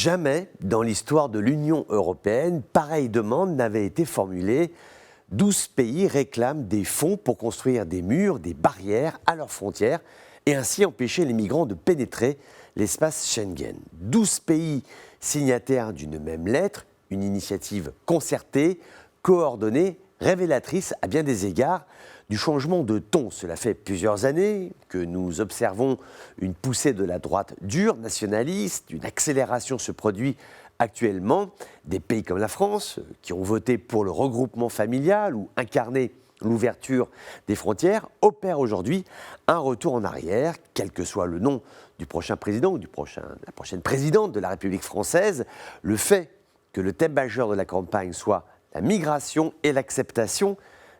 Jamais dans l'histoire de l'Union européenne, pareille demande n'avait été formulée. 12 pays réclament des fonds pour construire des murs, des barrières à leurs frontières et ainsi empêcher les migrants de pénétrer l'espace Schengen. 12 pays signataires d'une même lettre, une initiative concertée, coordonnée, révélatrice à bien des égards du changement de ton. Cela fait plusieurs années que nous observons une poussée de la droite dure, nationaliste, une accélération se produit actuellement. Des pays comme la France, qui ont voté pour le regroupement familial ou incarné l'ouverture des frontières, opèrent aujourd'hui un retour en arrière, quel que soit le nom du prochain président ou la prochaine présidente de la République française. Le fait que le thème majeur de la campagne soit la migration et l'acceptation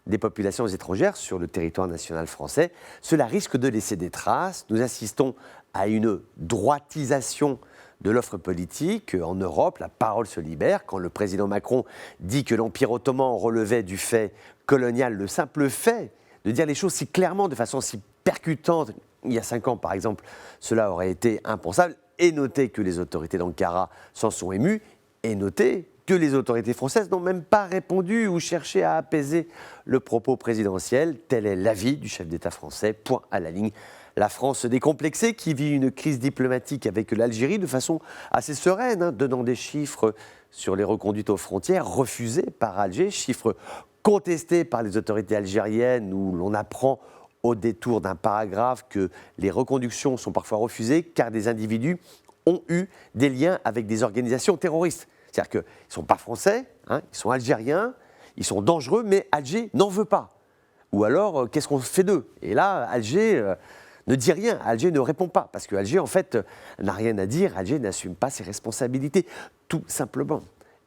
des populations étrangères sur le territoire national français, cela risque de laisser des traces. Nous assistons à une droitisation de l'offre politique. En Europe, la parole se libère. Quand le président Macron dit que l'Empire ottoman relevait du fait colonial, le simple fait de dire les choses si clairement, de façon si percutante, il y a 5 ans par exemple, cela aurait été impensable. Et notez que les autorités d'Ankara s'en sont émues, et notez que les autorités françaises n'ont même pas répondu ou cherché à apaiser le propos présidentiel. Tel est l'avis du chef d'État français, point à la ligne. La France décomplexée qui vit une crise diplomatique avec l'Algérie de façon assez sereine, donnant des chiffres sur les reconduites aux frontières refusées par Alger, chiffres contestés par les autorités algériennes où l'on apprend au détour d'un paragraphe que les reconductions sont parfois refusées car des individus ont eu des liens avec des organisations terroristes. C'est-à-dire qu'ils ne sont pas français, ils sont algériens, ils sont dangereux, mais Alger n'en veut pas. Ou alors, qu'est-ce qu'on fait d'eux? Et là, Alger ne dit rien, Alger ne répond pas, parce que Alger, en fait, n'a rien à dire, Alger n'assume pas ses responsabilités, tout simplement.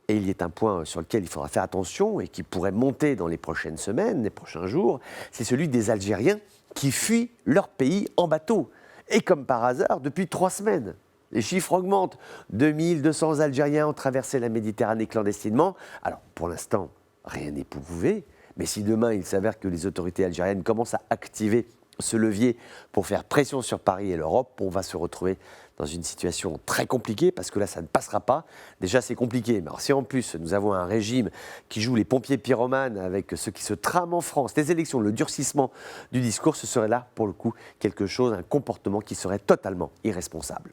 Et il y a un point sur lequel il faudra faire attention et qui pourrait monter dans les prochaines semaines, les prochains jours, c'est celui des Algériens qui fuient leur pays en bateau. Et comme par hasard, depuis 3 semaines. Les chiffres augmentent. 2200 Algériens ont traversé la Méditerranée clandestinement. Alors, pour l'instant, rien n'est prouvé. Mais si demain, il s'avère que les autorités algériennes commencent à activer ce levier pour faire pression sur Paris et l'Europe, on va se retrouver dans une situation très compliquée parce que là, ça ne passera pas. Déjà, c'est compliqué. Mais alors, si en plus, nous avons un régime qui joue les pompiers pyromanes avec ce qui se trame en France, les élections, le durcissement du discours, ce serait là, pour le coup, quelque chose, un comportement qui serait totalement irresponsable.